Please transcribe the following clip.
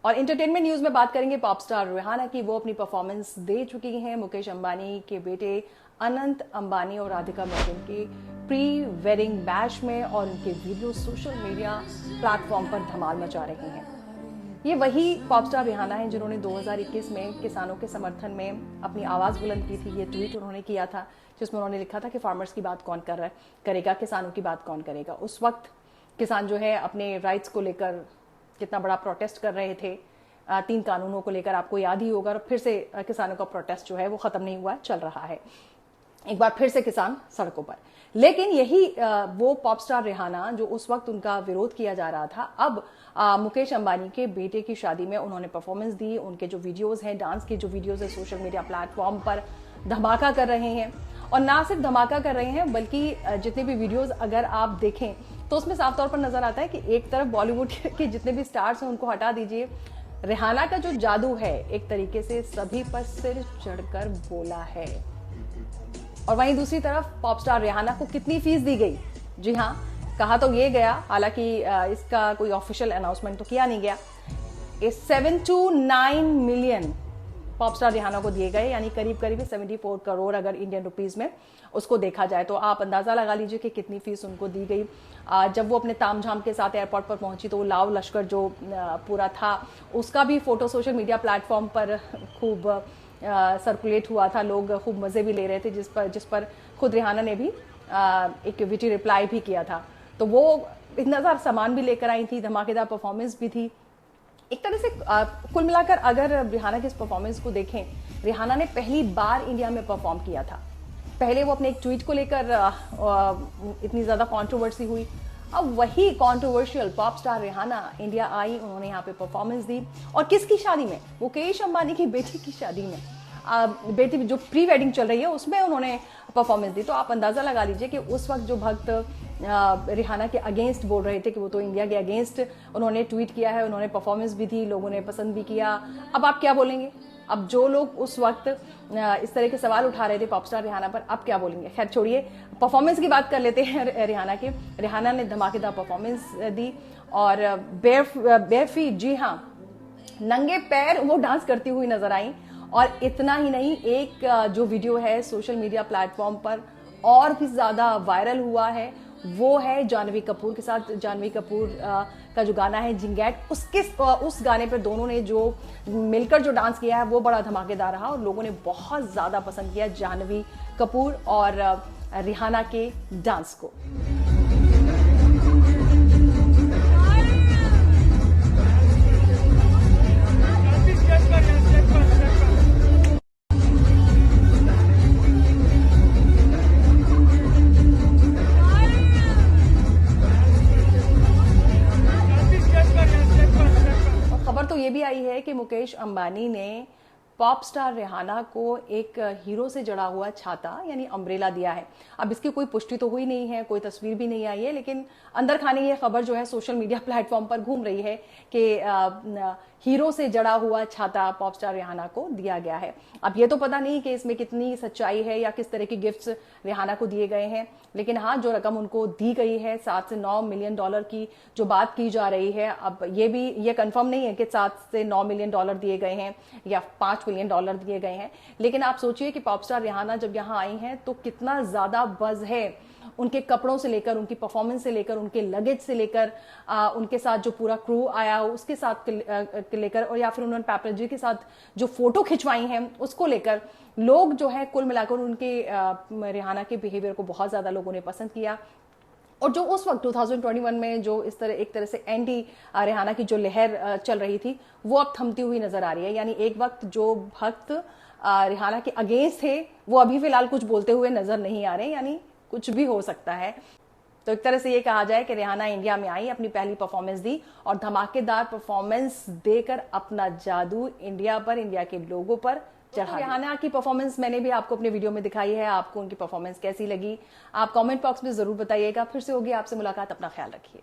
और entertainment news में बात करेंगे पॉप स्टार रिहाना की। वो अपनी परफॉर्मेंस दे चुकी हैं मुकेश अंबानी के बेटे अनंत अंबानी और राधिका मर्चेंट के प्री वेडिंग बैश में, और उनके वीडियो सोशल मीडिया प्लेटफॉर्म पर धमाल मचा रहे हैं। ये वही पॉप स्टार रिहाना है जिन्होंने 2021 में किसानों के समर्थन में अपनी आवाज बुलंद की थी। ये ट्वीट उन्होंने किया था जिसमें उन्होंने लिखा था कि फार्मर्स की बात कौन करेगा, किसानों की बात कौन करेगा। उस वक्त किसान जो है अपने राइट्स को लेकर कितना बड़ा प्रोटेस्ट कर रहे थे, 3 कानूनों को लेकर, आपको याद ही होगा। और फिर से किसानों का प्रोटेस्ट जो है वो खत्म नहीं हुआ, चल रहा है। एक बार फिर से किसान सड़कों पर। लेकिन यही वो पॉप स्टार रिहाना जो उस वक्त उनका विरोध किया जा रहा था, अब मुकेश अंबानी के बेटे की शादी में उन्होंने परफॉर्मेंस दी। उनके जो वीडियोस हैं, डांस के जो वीडियोस है, सोशल मीडिया प्लेटफॉर्म पर धमाका कर रहे हैं। और ना सिर्फ धमाका कर रहे हैं बल्कि जितने भी वीडियोस अगर आप देखें तो उसमें साफ तौर पर नजर आता है कि एक तरफ बॉलीवुड के जितने भी स्टार्स हैं उनको हटा दीजिए, रिहाना का जो जादू है एक तरीके से सभी पर सिर चढ़कर बोला है। और वहीं दूसरी तरफ पॉप स्टार रिहाना को कितनी फीस दी गई? जी हाँ, कहा तो ये गया, हालांकि इसका कोई ऑफिशियल अनाउंसमेंट तो किया नहीं गया। 7 to 9 million pop star Rihanna को दिए गए, यानी करीब करीब 74 करोड़ अगर इंडियन रुपीस में उसको देखा जाए तो आप अंदाजा लगा लीजिए कि कितनी फीस उनको दी गई। जब वो अपने तामझाम के साथ एयरपोर्ट पर पहुंची तो लाव लश्कर जो पूरा था उसका भी फोटो सोशल मीडिया प्लेटफॉर्म पर खूब सर्कुलेट हुआ था। लोग खूब मजे भी ले रहे थे, जिस पर खुद रिहाना ने भी एक विटी रिप्लाई भी किया था। तो वो इतना सारा सामान भी लेकर आई थी, धमाकेदार परफॉर्मेंस भी थी। एक तरह से कुल मिलाकर अगर रिहाना की इस परफॉर्मेंस को देखें, रिहाना ने पहली बार इंडिया में परफॉर्म किया था। पहले वो अपने एक ट्वीट को लेकर इतनी ज्यादा कंट्रोवर्सी हुई। अब वही controversial pop star Rihanna India आई, उन्होंने यहाँ पे परफॉर्मेंस दी। और किसकी शादी में? मुकेश अंबानी की बेटी की शादी में, बेटी जो प्री वेडिंग चल रही है उसमें उन्होंने परफॉर्मेंस दी। तो आप अंदाजा लगा लीजिए कि उस वक्त जो भक्त रिहाना के अगेंस्ट बोल रहे थे कि वो तो इंडिया के अगेंस्ट उन्होंने ट्वीट किया है, उन्होंने परफॉर्मेंस भी दी, लोगों ने पसंद भी किया। अब आप क्या बोलेंगे? अब जो लोग उस वक्त इस तरह के सवाल उठा रहे थे पॉप स्टार रिहाना पर, अब क्या बोलेंगे? खैर छोड़िए, परफॉर्मेंस की बात कर लेते हैं रिहाना की। रिहाना ने धमाकेदार परफॉर्मेंस दी और बेयर फीट, जी हाँ, नंगे पैर वो डांस करती हुई नजर आई। और इतना ही नहीं, एक जो वीडियो है सोशल मीडिया प्लेटफॉर्म पर और भी ज्यादा वायरल हुआ है, वो है जानवी कपूर के साथ। जानवी कपूर का जो गाना है जिंगैट, उस गाने पर दोनों ने जो मिलकर जो डांस किया है वो बड़ा धमाकेदार रहा और लोगों ने बहुत ज्यादा पसंद किया जानवी कपूर और रिहाना के डांस को। खबर तो ये भी आई है कि मुकेश अंबानी ने पॉप स्टार रिहाना को एक हीरो से जड़ा हुआ छाता यानी अम्ब्रेला दिया है। अब इसकी कोई पुष्टि तो हुई नहीं है, कोई तस्वीर भी नहीं आई है, लेकिन अंदर खाने ये खबर जो है सोशल मीडिया प्लेटफॉर्म पर घूम रही है कि हीरो से जड़ा हुआ छाता पॉप स्टार रिहाना को दिया गया है। अब ये तो पता नहीं कि इसमें कितनी सच्चाई है या किस तरह के गिफ्ट्स रिहाना को दिए गए हैं, लेकिन हाँ, जो रकम उनको दी गई है 7 से 9 मिलियन डॉलर की जो बात की जा रही है, अब ये कंफर्म नहीं है कि 7 से 9 मिलियन डॉलर दिए गए हैं या 5 मिलियन डॉलर दिए गए हैं। लेकिन आप सोचिए कि पॉप स्टार रिहाना जब यहाँ आई हैं तो कितना ज्यादा बज है, उनके कपड़ों से लेकर, उनकी परफॉर्मेंस से लेकर, उनके लगेज से लेकर, उनके साथ जो पूरा क्रू आया उसके साथ लेकर, और या फिर उन्होंने पैपराजी के साथ जो फोटो खिंचवाई हैं उसको लेकर, लोग जो है कुल मिलाकर उनके रिहाना के बिहेवियर को बहुत ज्यादा लोगों ने पसंद किया। और जो उस वक्त 2021 में जो एक तरह से एंटी रिहाना की जो लहर चल रही थी वो अब थमती हुई नजर आ रही है। यानी एक वक्त जो भक्त रिहाना के अगेंस्ट थे वो अभी फिलहाल कुछ बोलते हुए नजर नहीं आ रहे, यानी कुछ भी हो सकता है। तो एक तरह से ये कहा जाए कि रिहाना इंडिया में आई, अपनी पहली परफॉर्मेंस दी और धमाकेदार परफॉर्मेंस देकर अपना जादू इंडिया पर, इंडिया के लोगों पर चढ़ा। रिहाना की परफॉर्मेंस मैंने भी आपको अपने वीडियो में दिखाई है, आपको उनकी परफॉर्मेंस कैसी लगी आप कमेंट बॉक्स में जरूर बताइएगा। फिर से होगी आपसे मुलाकात, अपना ख्याल रखिए।